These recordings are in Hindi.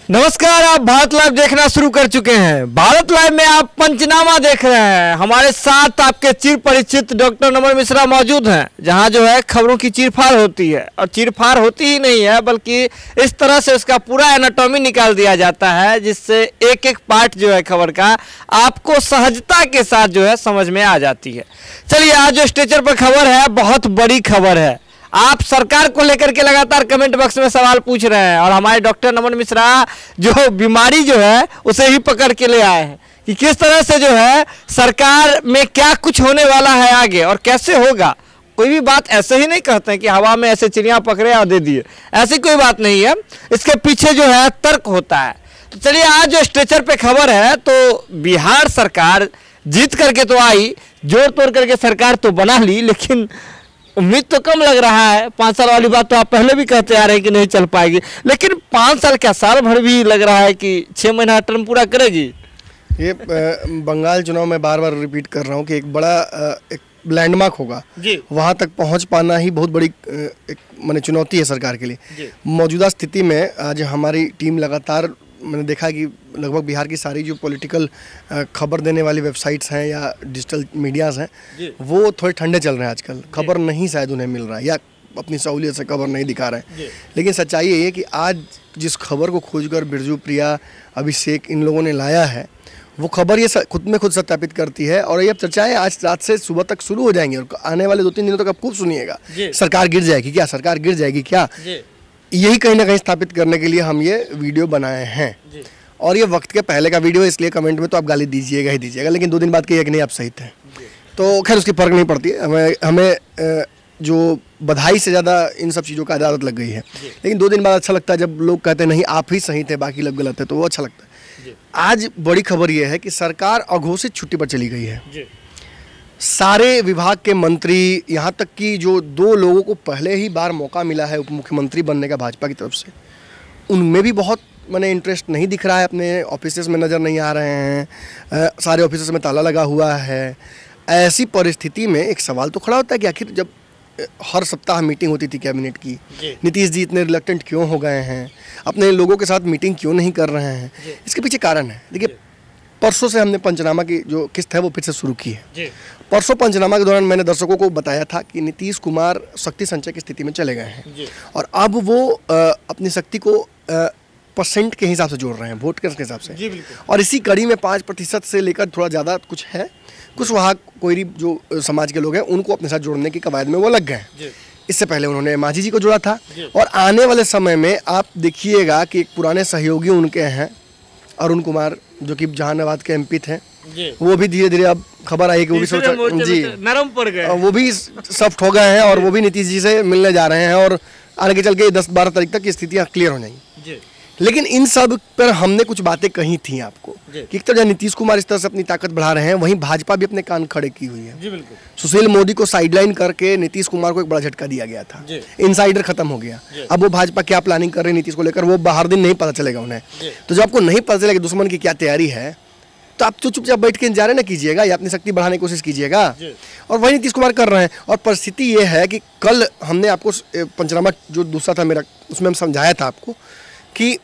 नमस्कार, आप भारत लाइव देखना शुरू कर चुके हैं। भारत लाइव में आप पंचनामा देख रहे हैं। हमारे साथ आपके चिर परिचित डॉक्टर नमन मिश्रा मौजूद हैं, जहां जो है खबरों की चीरफाड़ होती है। और चीरफाड़ होती ही नहीं है, बल्कि इस तरह से उसका पूरा एनाटॉमी निकाल दिया जाता है, जिससे एक एक पार्ट जो है खबर का आपको सहजता के साथ जो है समझ में आ जाती है। चलिए, आज जो स्टेचर पर खबर है बहुत बड़ी खबर है। आप सरकार को लेकर के लगातार कमेंट बॉक्स में सवाल पूछ रहे हैं, और हमारे डॉक्टर नमन मिश्रा जो बीमारी जो है उसे ही पकड़ के ले आए हैं कि किस तरह से जो है सरकार में क्या कुछ होने वाला है आगे और कैसे होगा। कोई भी बात ऐसे ही नहीं कहते हैं कि हवा में ऐसे चिड़िया पकड़े और दे दिए, ऐसी कोई बात नहीं है। इसके पीछे जो है तर्क होता है। तो चलिए, आज जो स्ट्रेचर पे खबर है, तो बिहार सरकार जीत करके तो आई, जोड़ तोड़ करके सरकार तो बना ली, लेकिन उम्मीद तो कम लग रहा है। 5 साल वाली बात तो आप पहले भी कहते आ रहे हैं कि नहीं चल पाएगी, लेकिन 5 साल क्या, साल भर भी लग रहा है कि 6 महीना टर्म पूरा करेगी। ये बंगाल चुनाव में बार बार रिपीट कर रहा हूँ कि एक बड़ा एक लैंडमार्क होगा जी। वहाँ तक पहुँच पाना ही बहुत बड़ी एक माने चुनौती है सरकार के लिए। मौजूदा स्थिति में आज हमारी टीम लगातार, मैंने देखा कि लगभग बिहार की सारी जो पॉलिटिकल खबर देने वाली वेबसाइट्स हैं या डिजिटल मीडियाज़ हैं, वो थोड़े ठंडे चल रहे हैं आजकल। खबर नहीं शायद उन्हें मिल रहा है, या अपनी सहूलियत से खबर नहीं दिखा रहे हैं। लेकिन सच्चाई ये है कि आज जिस खबर को खोजकर बिरजू प्रिया, अभिषेक इन लोगों ने लाया है, वो खबर ये खुद में खुद सत्यापित करती है। और ये अब चर्चाएं आज रात से सुबह तक शुरू हो जाएंगी, और आने वाले 2-3 दिनों तक आप खूब सुनिएगा। सरकार गिर जाएगी क्या, सरकार गिर जाएगी क्या, यही कहीं ना कहीं स्थापित करने के लिए हम ये वीडियो बनाए हैं। और ये वक्त के पहले का वीडियो है, इसलिए कमेंट में तो आप गाली दीजिएगा ही दीजिएगा, लेकिन 2 दिन बाद कहिए कि नहीं आप सही थे, तो खैर उसकी फर्क नहीं पड़ती है। हमें जो बधाई से ज़्यादा इन सब चीज़ों का आदत लग गई है। लेकिन 2 दिन बाद अच्छा लगता है जब लोग कहते हैं नहीं आप ही सही थे, बाकी लोग गलत है, तो वो अच्छा लगता है। आज बड़ी खबर ये है कि सरकार अघोषित छुट्टी पर चली गई है। सारे विभाग के मंत्री, यहाँ तक कि जो 2 लोगों को पहले ही बार मौका मिला है उप मुख्यमंत्री बनने का भाजपा की तरफ से, उनमें भी बहुत मैंने इंटरेस्ट नहीं दिख रहा है, अपने ऑफिसेस में नज़र नहीं आ रहे हैं, सारे ऑफिसेस में ताला लगा हुआ है। ऐसी परिस्थिति में एक सवाल तो खड़ा होता है कि आखिर जब हर सप्ताह मीटिंग होती थी कैबिनेट की, नीतीश जी इतने रिलक्टेंट क्यों हो गए हैं, अपने लोगों के साथ मीटिंग क्यों नहीं कर रहे हैं? इसके पीछे कारण है। देखिए, परसों से हमने पंचनामा की जो किस्त है वो फिर से शुरू की है। परसों पंचनामा के दौरान मैंने दर्शकों को बताया था कि नीतीश कुमार शक्ति संचय की स्थिति में चले गए हैं, और अब वो अपनी शक्ति को परसेंट के हिसाब से जोड़ रहे हैं, वोट के हिसाब से। और इसी कड़ी में 5% से लेकर थोड़ा ज़्यादा कुछ है, कुछ वहाँ कोई जो समाज के लोग हैं उनको अपने साथ जोड़ने की कवायद में वो लग गए। इससे पहले उन्होंने मांझी जी को जोड़ा था, और आने वाले समय में आप देखिएगा कि एक पुराने सहयोगी उनके हैं अरुण कुमार, जो कि जहानाबाद के एमपी थे, वो भी धीरे धीरे अब खबर आई कि वो भी जी नरम पड़ गए, वो भी सॉफ्ट हो गए हैं, और वो भी नीतीश जी से मिलने जा रहे हैं, और आगे चल के 10-12 तारीख तक की स्थितियाँ क्लियर हो जाएंगी। लेकिन इन सब पर हमने कुछ बातें कही थी आपको कि एक तरह नीतीश कुमार इस तरह से अपनी ताकत बढ़ा रहे हैं, वहीं भाजपा भी अपने कान खड़े की हुई है। सुशील मोदी को साइडलाइन करके नीतीश कुमार को एक बड़ा झटका दिया गया था, इनसाइडर खत्म हो गया। अब वो भाजपा क्या प्लानिंग कर रहे हैं नीतीश को लेकर, वो बाहर दिन नहीं पता चलेगा उन्हें। तो जब आपको नहीं पता चलेगा दुश्मन की क्या तैयारी है, तो आप तो चुपचाप बैठ के इंतजार न कीजिएगा या अपनी शक्ति बढ़ाने की कोशिश कीजिएगा, और वही नीतीश कुमार कर रहे हैं। और परिस्थिति ये है कि कल हमने आपको पंचनामा जो दूसरा था मेरा, उसमें हम समझाया था आपको कि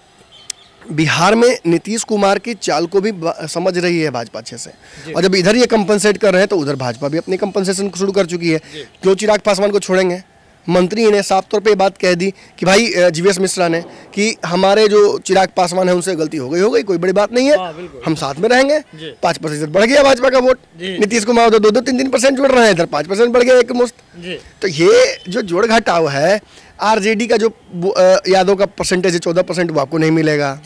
बिहार में नीतीश कुमार की चाल को भी समझ रही है भाजपा अच्छे से, और जब इधर ये कंपनसेट कर रहे हैं तो उधर भाजपा भी अपनी कंपनसेशन शुरू कर चुकी है। क्यों चिराग पासवान को छोड़ेंगे? मंत्री ने साफ तौर पे बात कह दी कि भाई जीवीएस मिश्रा ने कि हमारे जो चिराग पासवान है उनसे गलती हो गई, कोई बड़ी बात नहीं है, हम साथ में रहेंगे। 5% बढ़ गया भाजपा का वोट, नीतीश कुमार उधर 2-3% जुड़ रहे हैं, इधर 5% बढ़ गया एक मुश्त। तो ये जो जोड़ घटाव है, आरजेडी का जो यादव का परसेंटेज है 14%, वो आपको नहीं मिलेगा।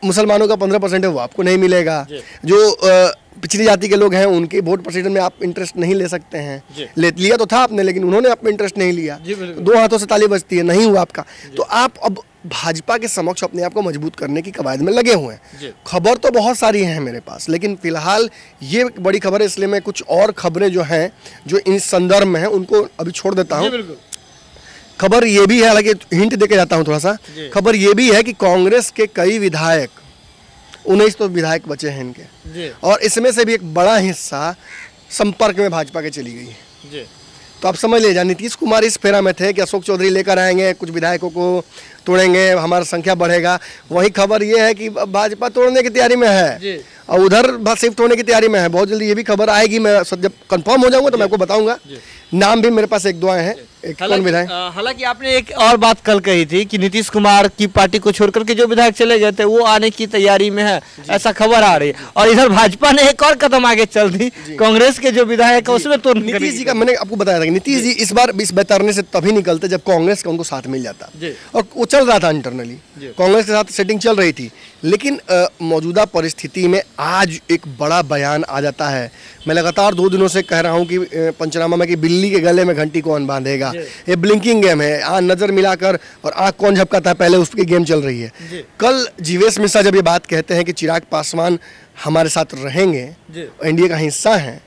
मुसलमानों का 15% है, वो आपको नहीं मिलेगा। जो पिछड़ी जाति के लोग हैं उनके वोट परसेंटेज में आप इंटरेस्ट नहीं ले सकते हैं। लिया तो था आपने, लेकिन उन्होंने आप में इंटरेस्ट नहीं लिया। 2 हाथों से ताली बजती है, नहीं हुआ आपका। तो आप अब भाजपा के समक्ष अपने आप को मजबूत करने की कवायद में लगे हुए हैं। खबर तो बहुत सारी हैं मेरे पास, लेकिन फिलहाल ये बड़ी खबर है, इसलिए मैं कुछ और खबरें जो हैं जो इस संदर्भ में हैं उनको अभी छोड़ देता हूँ। खबर ये भी है, हालांकि हिंट देके जाता हूँ थोड़ा सा, खबर ये भी है कि कांग्रेस के कई विधायक, 19 तो विधायक बचे हैं इनके, और इसमें से भी एक बड़ा हिस्सा संपर्क में भाजपा के चली गई है। तो आप समझ लीजिए नीतीश कुमार इस फेरा में थे कि अशोक चौधरी लेकर आएंगे, कुछ विधायकों को तोड़ेंगे, हमारा संख्या बढ़ेगा। वही खबर ये है कि भाजपा तोड़ने की तैयारी में है और उधर शिफ्ट होने की तैयारी में है। बहुत जल्दी ये भी खबर आएगी, मैं जब कंफर्म हो जाऊंगा तो मैं आपको बताऊंगा। नाम भी मेरे पास एक दो आए हैं। कौन विधायक? हालांकि आपने एक और बात कल कही थी कि नीतीश कुमार की पार्टी को छोड़कर के जो विधायक चले गए थे वो आने की तैयारी में है, ऐसा खबर आ रही है। और इधर भाजपा ने एक और कदम आगे चल दी, कांग्रेस के जो विधायक है उसमें तो नीतीश जी का मैंने आपको बताया था कि नीतीश जी इस बार इस बेतरने से तभी निकलते जब कांग्रेस का उनको साथ मिल जाता, और वो चल रहा था इंटरनली, कांग्रेस के साथ सेटिंग चल रही थी। लेकिन मौजूदा परिस्थिति में आज एक बड़ा बयान आ जाता है। मैं लगातार 2 दिनों से कह रहा हूं कि पंचनामा में कि बिल्ली के गले में घंटी कौन बांधेगा, ये ब्लिंकिंग गेम है। नजर मिलाकर और आंख कौन झपकाता है पहले उसकी गेम चल रही है। कल जीवेश मिश्रा जब ये बात कहते हैं कि चिराग पासवान हमारे साथ रहेंगे, एनडीए का हिस्सा हैं,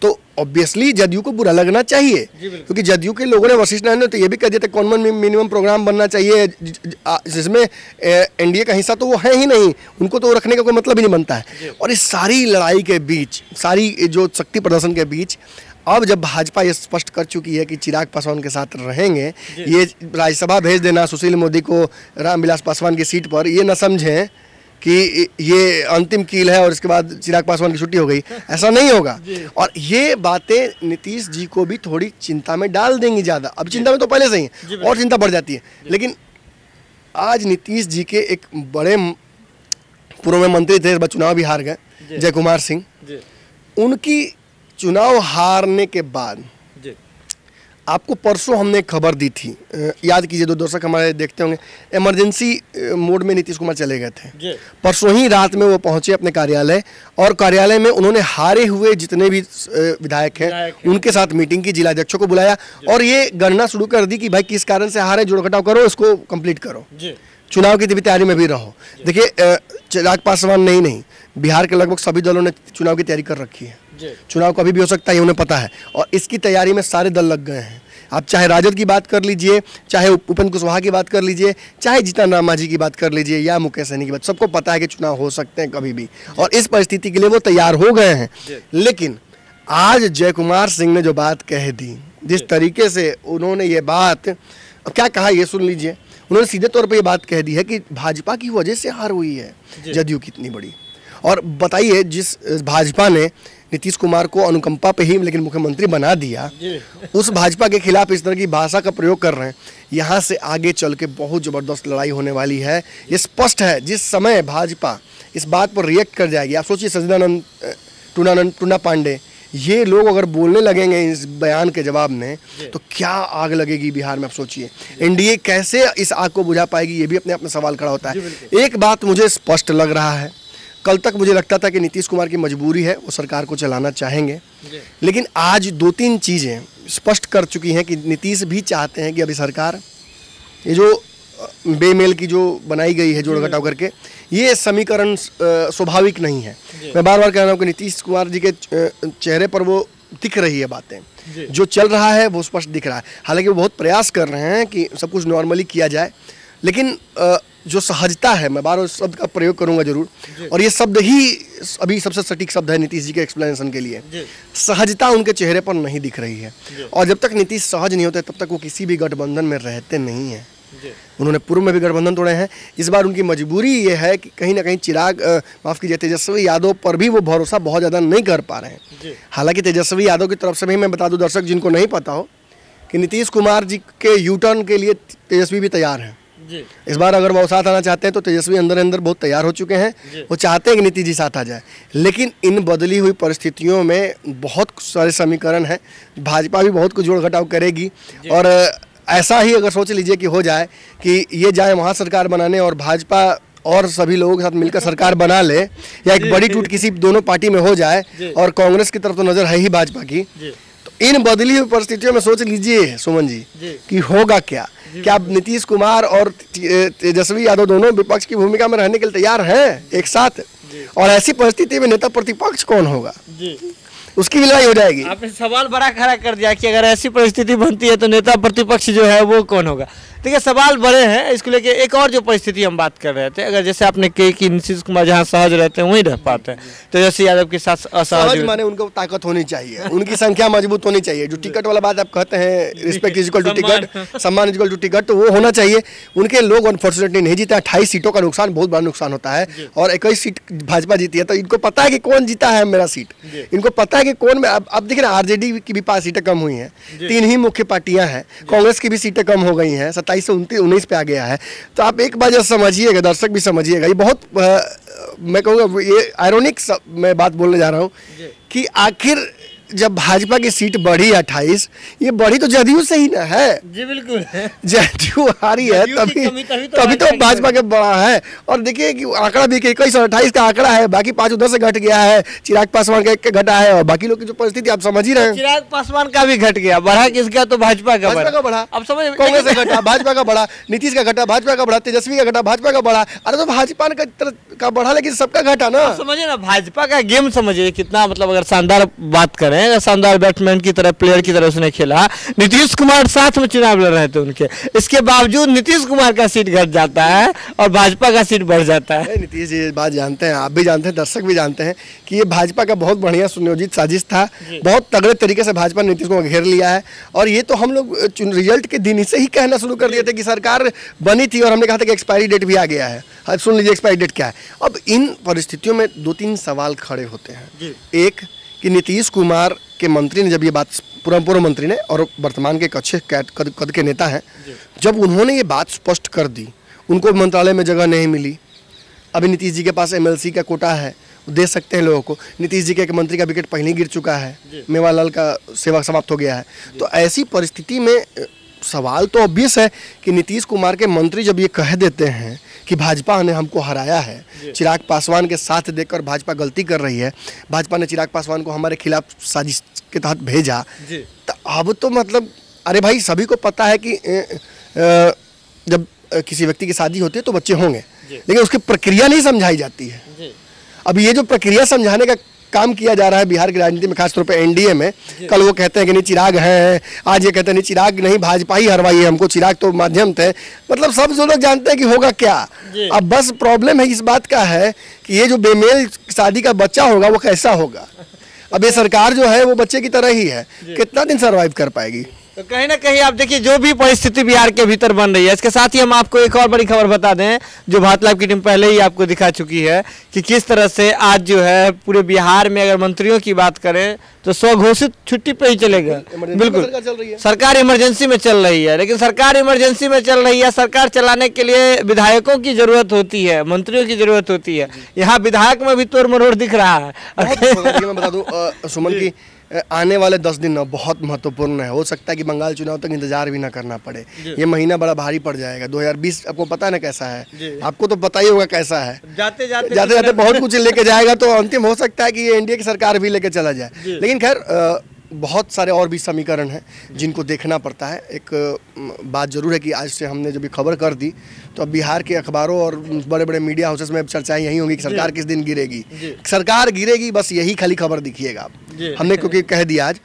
तो ऑब्वियसली जदयू को बुरा लगना चाहिए, क्योंकि जदयू के लोगों ने वशिष्ठ नारायण ने तो ये भी कह दिया था कॉमन मिनिमम प्रोग्राम बनना चाहिए जिसमें एनडीए का हिस्सा तो वो है ही नहीं, उनको तो रखने का कोई मतलब ही नहीं बनता है। और इस सारी लड़ाई के बीच, सारी जो शक्ति प्रदर्शन के बीच, अब जब भाजपा ये स्पष्ट कर चुकी है कि चिराग पासवान के साथ रहेंगे, ये राज्यसभा भेज देना सुशील मोदी को रामविलास पासवान की सीट पर, ये न समझें कि ये अंतिम कील है और इसके बाद चिराग पासवान की छुट्टी हो गई, ऐसा नहीं होगा। और ये बातें नीतीश जी को भी थोड़ी चिंता में डाल देंगी ज़्यादा। अब चिंता में तो पहले से ही और चिंता बढ़ जाती है। लेकिन आज नीतीश जी के एक बड़े पूर्व में मंत्री थे, चुनाव भी हार गए, जय कुमार सिंह, उनकी चुनाव हारने के बाद आपको परसों हमने खबर दी थी, याद कीजिए, 2 दर्शक हमारे देखते होंगे, इमरजेंसी मोड में नीतीश कुमार चले गए थे। परसों ही रात में वो पहुंचे अपने कार्यालय, और कार्यालय में उन्होंने हारे हुए जितने भी विधायक हैं उनके साथ मीटिंग की, जिला अध्यक्षों को बुलाया और ये गणना शुरू कर दी कि भाई किस कारण से हारे, जोड़ घटाव करो, इसको कंप्लीट करो, चुनाव की तैयारी में भी रहो। देखिए चिराग पासवान नहीं, बिहार के लगभग सभी दलों ने चुनाव की तैयारी कर रखी है। चुनाव कभी भी हो सकता है, उन्हें पता है, और इसकी तैयारी में सारे दल लग गए हैं। आप चाहे राजद की बात कर लीजिए, चाहे उपेंद्र कुशवाहा की बात कर लीजिए, चाहे जीतन राम मांझी की बात कर लीजिए, या मुकेश सहनी की बात, सबको पता है कि चुनाव हो सकते हैं कभी भी, और इस परिस्थिति के लिए वो तैयार हो गए हैं। लेकिन आज जय कुमार सिंह ने जो बात कह दी, जिस तरीके से उन्होंने ये बात, अब क्या कहा ये सुन लीजिए। उन्होंने सीधे तौर पर ये बात कह दी है कि भाजपा की वजह से हार हुई है जदयू की इतनी बड़ी। और बताइए, जिस भाजपा ने नीतीश कुमार को अनुकंपा पे ही लेकिन मुख्यमंत्री बना दिया, उस भाजपा के खिलाफ इस तरह की भाषा का प्रयोग कर रहे हैं। यहाँ से आगे चल के बहुत ज़बरदस्त लड़ाई होने वाली है, ये स्पष्ट है। जिस समय भाजपा इस बात पर रिएक्ट कर जाएगी, आप सोचिए सच्चिदानंद टूना पांडे, ये लोग अगर बोलने लगेंगे इस बयान के जवाब में, तो क्या आग लगेगी बिहार में। आप सोचिए एनडीए कैसे इस आग को बुझा पाएगी, ये भी अपने आप में सवाल खड़ा होता है। एक बात मुझे स्पष्ट लग रहा है, कल तक मुझे लगता था कि नीतीश कुमार की मजबूरी है, वो सरकार को चलाना चाहेंगे, लेकिन आज 2-3 चीज़ें स्पष्ट कर चुकी हैं कि नीतीश भी चाहते हैं कि अभी सरकार, ये जो बेमेल की जो बनाई गई है जोड़ घटाव करके, ये समीकरण स्वाभाविक नहीं है। मैं बार बार कह रहा हूँ कि नीतीश कुमार जी के चेहरे पर वो दिख रही है बातें, जो चल रहा है वो स्पष्ट दिख रहा है। हालांकि वो बहुत प्रयास कर रहे हैं कि सब कुछ नॉर्मली किया जाए, लेकिन जो सहजता है, मैं बार बार शब्द का प्रयोग करूंगा जरूर, और ये शब्द ही अभी सबसे सटीक शब्द है नीतीश जी के एक्सप्लेनेशन के लिए। सहजता उनके चेहरे पर नहीं दिख रही है, और जब तक नीतीश सहज नहीं होते तब तक वो किसी भी गठबंधन में रहते नहीं हैं। उन्होंने पूर्व में भी गठबंधन तोड़े हैं। इस बार उनकी मजबूरी ये है कि कहीं ना कहीं चिराग, माफ़ कीजिए, तेजस्वी यादव पर भी वो भरोसा बहुत ज़्यादा नहीं कर पा रहे हैं। हालांकि तेजस्वी यादव की तरफ से भी मैं बता दूं दर्शक जिनको नहीं पता हो कि नीतीश कुमार जी के यू टर्न के लिए तेजस्वी भी तैयार हैं। इस बार अगर वो साथ आना चाहते हैं तो तेजस्वी अंदर बहुत तैयार हो चुके हैं, वो चाहते हैं कि नीतीश जी साथ आ जाए। लेकिन इन बदली हुई परिस्थितियों में बहुत सारे समीकरण हैं, भाजपा भी बहुत कुछ जोड़ घटाव करेगी, और ऐसा ही अगर सोच लीजिए कि हो जाए कि ये जाए वहाँ सरकार बनाने और भाजपा और सभी लोगों के साथ मिलकर सरकार बना ले, या एक बड़ी टूट किसी दोनों पार्टी में हो जाए, और कांग्रेस की तरफ तो नज़र है ही भाजपा की, तो इन बदली हुई परिस्थितियों में सोच लीजिए सुमन जी कि होगा क्या। क्या नीतीश कुमार और तेजस्वी यादव दोनों विपक्ष की भूमिका में रहने के लिए तैयार हैं एक साथ, और ऐसी परिस्थिति में नेता प्रतिपक्ष कौन होगा, उसकी भी लड़ाई हो जाएगी। आपने सवाल बड़ा खड़ा कर दिया कि अगर ऐसी परिस्थिति बनती है तो नेता प्रतिपक्ष जो है वो कौन होगा। देखिए सवाल बड़े हैं इसको लेके। एक और जो परिस्थिति हम बात कर रहे थे, अगर जैसे आपने कही कि नीतीश कुमार जहाँ सहज रहते हैं वहीं रह पाते हैं, तेजस्वी यादव के साथ असहज माने उनको ताकत होनी चाहिए, उनकी संख्या मजबूत होनी चाहिए। जो टिकट वाला बात आप कहते हैं, respect is equal to ticket, सम्मान इज इक्वल टू टिकट, तो वो होना चाहिए। उनके लोग अनफॉर्चुनेटली नहीं जीते। 28 सीटों का नुकसान बहुत बड़ा नुकसान होता है और 21 सीट भाजपा जीती है, तो इनको पता है कि कौन जीता है मेरा सीट, इनको पता है कि कौन। अब देखिए ना, आरजेडी की भी 5 सीटें कम हुई हैं, 3 ही मुख्य पार्टियां हैं, कांग्रेस की भी सीटें कम हो गई हैं, 27 से 19 पे आ गया है। तो आप एक बार समझिएगा, दर्शक भी समझिएगा, ये बहुत मैं कहूँगा ये आयरोनिक मैं बात बोलने जा रहा हूँ कि आखिर जब भाजपा की सीट बढ़ी 28, ये बढ़ी तो जदयू से ही ना है। जी बिल्कुल, जदयू हारी है तभी तो भाजपा के बड़ा है। और देखिए कि आंकड़ा भी 21 और 28 का आंकड़ा है, बाकी 5-10 से घट गया है। चिराग पासवान का 1 के घटा है और बाकी लोग की जो परिस्थिति आप समझ ही रहे हैं। चिराग पासवान का भी घट गया, बढ़ा किसका? तो भाजपा का बढ़ा। अब समझ, कांग्रेस का घटा, भाजपा का बढ़ा, नीतीश का घटा, भाजपा का बढ़ा, तेजस्वी का घटा, भाजपा का बढ़ा। अरे तो भाजपा का बढ़ा लेकिन सबका घटा ना। समझिए ना, भाजपा का गेम समझिए कितना, मतलब अगर शानदार बात करें, शानदार बैट्समैन की तरह, प्लेयर की तरह उसने खेला। नीतीश कुमार साथ में चुनाव लड़ रहे थे उनके, इसके बावजूद नीतीश कुमार का सीट घट जाता है और भाजपा का सीट बढ़ जाता है। नीतीश जी बात जानते हैं, आप भी जानते हैं, दर्शक भी जानते हैं कि ये भाजपा का बहुत बढ़िया सुनियोजित साजिश था। बहुत तगड़े तरीके से भाजपा ने नीतीश को घेर लिया है। और ये तो हम लोग रिजल्ट के दिन से ही कहना शुरू कर दिए थे कि सरकार बनी थी और हमने कहा था कि एक्सपायरी डेट भी आ गया है। सुन लीजिए एक्सपायरी डेट क्या है। अब इन परिस्थितियों में 2-3 सवाल खड़े होते हैं। एक कि नीतीश कुमार के मंत्री ने जब ये बात, पूर्व मंत्री ने और वर्तमान के एक अच्छे कद के नेता हैं, जब उन्होंने ये बात स्पष्ट कर दी, उनको मंत्रालय में जगह नहीं मिली। अभी नीतीश जी के पास MLC का कोटा है, दे सकते हैं लोगों को। नीतीश जी के एक मंत्री का विकेट पहले ही गिर चुका है, मेवालाल का सेवा समाप्त हो गया है। तो ऐसी परिस्थिति में सवाल तो ऑब्वियस है कि नीतीश कुमार के मंत्री जब ये कह देते हैं कि भाजपा ने हमको हराया है, चिराग पासवान के साथ देकर भाजपा गलती कर रही है, भाजपा ने चिराग पासवान को हमारे खिलाफ साजिश के तहत भेजा, तो अब तो मतलब अरे भाई सभी को पता है कि जब किसी व्यक्ति की शादी होती है तो बच्चे होंगे, लेकिन उसकी प्रक्रिया नहीं समझाई जाती है। अब ये जो प्रक्रिया समझाने का काम किया जा रहा है बिहार की राजनीति में, खासतौर पे एनडीए में, कल वो कहते हैं कि नहीं चिराग है, आज ये कहते हैं नहीं चिराग नहीं, भाजपा ही हरवाई है हमको, चिराग तो माध्यम थे। मतलब सब जो लोग जानते हैं कि होगा क्या। अब बस प्रॉब्लम है इस बात का है कि ये जो बेमेल शादी का बच्चा होगा वो कैसा होगा। अब ये सरकार जो है वो बच्चे की तरह ही है, कितना दिन सर्वाइव कर पाएगी। तो कहीं ना कहीं आप देखिए जो भी परिस्थिति बिहार के भीतर बन रही है, इसके साथ ही हम आपको एक और बड़ी खबर बता दें जो भारत लाइव की टीम पहले ही आपको दिखा चुकी है कि किस तरह से आज जो है पूरे बिहार में अगर मंत्रियों की बात करें तो स्वघोषित छुट्टी पे ही चलेगा। बिल्कुल सरकार इमरजेंसी में चल रही है, लेकिन सरकार इमरजेंसी में चल रही है, सरकार चलाने के लिए विधायकों की जरूरत होती है, मंत्रियों की जरूरत होती है। यहाँ विधायक में भी तोड़ मरोड़ दिख रहा है। मैं बता दूं सुमन की आने वाले 10 दिन ना बहुत महत्वपूर्ण है। हो सकता है कि बंगाल चुनाव तक इंतजार भी ना करना पड़े, ये महीना बड़ा भारी पड़ जाएगा। 2020 आपको पता है ना कैसा है, आपको तो पता ही होगा कैसा है। जाते जाते बहुत कुछ लेके जाएगा, तो अंतिम हो सकता है कि ये एनडीए की सरकार भी लेके चला जाए। लेकिन खैर बहुत सारे और भी समीकरण हैं जिनको देखना पड़ता है। एक बात जरूर है कि आज से हमने जब ये खबर कर दी तो अब बिहार के अखबारों और बड़े बड़े मीडिया हाउसेस में चर्चाएं यही होंगी कि सरकार किस दिन गिरेगी, सरकार गिरेगी, बस यही खाली खबर दिखिएगा। हमने क्योंकि कह दिया आज,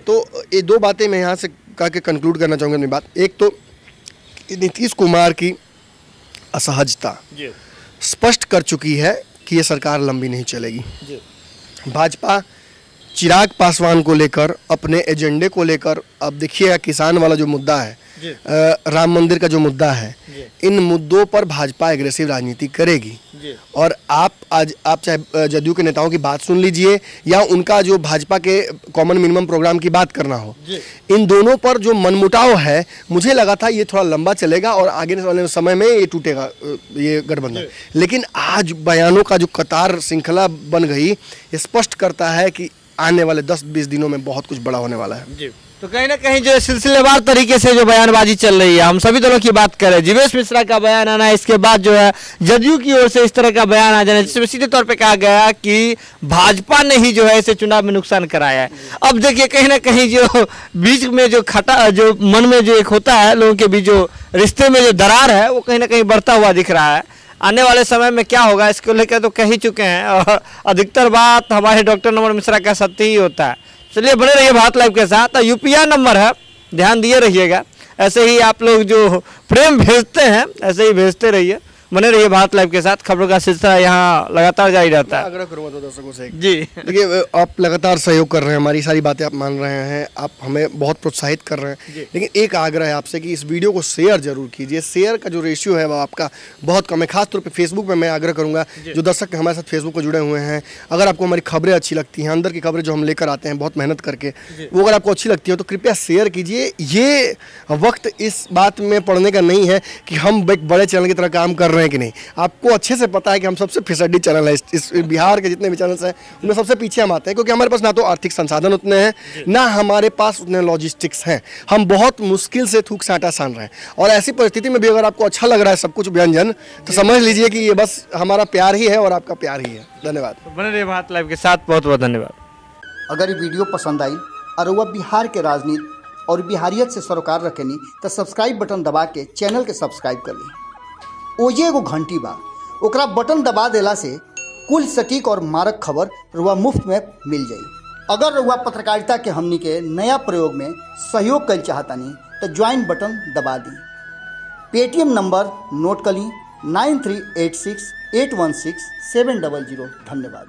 तो ये 2 बातें मैं यहाँ से कह के कंक्लूड करना चाहूँगा अपनी बात। एक तो नीतीश कुमार की असहजता स्पष्ट कर चुकी है कि ये सरकार लंबी नहीं चलेगी। भाजपा चिराग पासवान को लेकर, अपने एजेंडे को लेकर, अब देखिएगा किसान वाला जो मुद्दा है, राम मंदिर का जो मुद्दा है, इन मुद्दों पर भाजपा एग्रेसिव राजनीति करेगी। और आप चाहे जदयू के नेताओं की बात सुन लीजिए या उनका जो भाजपा के कॉमन मिनिमम प्रोग्राम की बात करना हो, इन दोनों पर जो मनमुटाव है, मुझे लगा था ये थोड़ा लंबा चलेगा और आगे वाले समय में ये टूटेगा ये गठबंधन। लेकिन आज बयानों का जो कतार श्रृंखला बन गई, ये स्पष्ट करता है कि आने वाले 10-20 दिनों में बहुत कुछ बड़ा होने वाला है। तो कहीं ना कहीं जो सिलसिलेवार तरीके से जो बयानबाजी चल रही है, हम सभी दलों की बात करें, जीवेश मिश्रा का बयान आना, इसके बाद जो है जदयू की ओर से इस तरह का बयान आ जाना, जिसमें सीधे तौर पे कहा गया कि भाजपा ने ही जो है इसे चुनाव में नुकसान कराया है। अब देखिए कहीं ना कहीं जो बीच में जो जो मन में जो एक होता है, लोगों के बीच जो रिश्ते में जो दरार है, वो कहीं ना कहीं बढ़ता हुआ दिख रहा है। आने वाले समय में क्या होगा इसको लेकर तो कह ही चुके हैं, और अधिकतर बात हमारे डॉक्टर नमन मिश्रा का सत्य ही होता है। चलिए बने रहिए भारत लाइव के साथ। यूपीआई नंबर है, ध्यान दिए रहिएगा। ऐसे ही आप लोग जो प्रेम भेजते हैं ऐसे ही भेजते रहिए, बने रहिए भारत लाइव के साथ। खबरों का सिलसिला यहाँ लगातार जारी रहता है। आग्रह करूँगा तो दर्शकों से जी, देखिए आप लगातार सहयोग कर रहे हैं, हमारी सारी बातें आप मान रहे हैं, आप हमें बहुत प्रोत्साहित कर रहे हैं, लेकिन एक आग्रह है आपसे कि इस वीडियो को शेयर जरूर कीजिए। शेयर का जो रेशियो है वो आपका बहुत कम है, खासतौर पे फेसबुक पे मैं आग्रह करूँगा जो दर्शक हमारे साथ फेसबुक पर जुड़े हुए हैं, अगर आपको हमारी खबरें अच्छी लगती हैं, अंदर की खबरें जो हम लेकर आते हैं बहुत मेहनत करके, वो अगर आपको अच्छी लगती है तो कृपया शेयर कीजिए। ये वक्त इस बात में पढ़ने का नहीं है कि हम एक बड़े चैनल की तरह काम कर रहे हैं कि नहीं, आपको अच्छे से पता है कि हम सबसे फिसड्डी चैनल है इस बिहार के जितने भी चैनल्स हैं उनमें सबसे पीछे हम आते हैं, क्योंकि हमारे पास ना तो आर्थिक संसाधन उतने हैं, ना हमारे पास उतने लॉजिस्टिक्स हैं, हम बहुत मुश्किल से थूक से आटा सान रहे हैं। और ऐसी परिस्थिति में भी अगर आपको अच्छा लग रहा है सब कुछ व्यंजन, तो समझ लीजिए कि ये बस हमारा प्यार ही है और आपका प्यार ही है। धन्यवाद। बने रहिए भारत लाइव के साथ, बहुत बहुत धन्यवाद। अगर ये वीडियो पसंद आई और वह बिहार के राजनीति और बिहारियत से सरोकार रखेनी तो सब्सक्राइब बटन दबा के चैनल के सब्सक्राइब कर ली। ओजे एगो घंटी बा, ओकरा बटन दबा देला से कुल सटीक और मारक खबर रुआ मुफ्त में मिल जाई। अगर रुआ पत्रकारिता के हमनी के नया प्रयोग में सहयोग कर चाहतानी तो ज्वाइन बटन दबा दी। पेटीएम नंबर नोट कर ली 9386816700। धन्यवाद।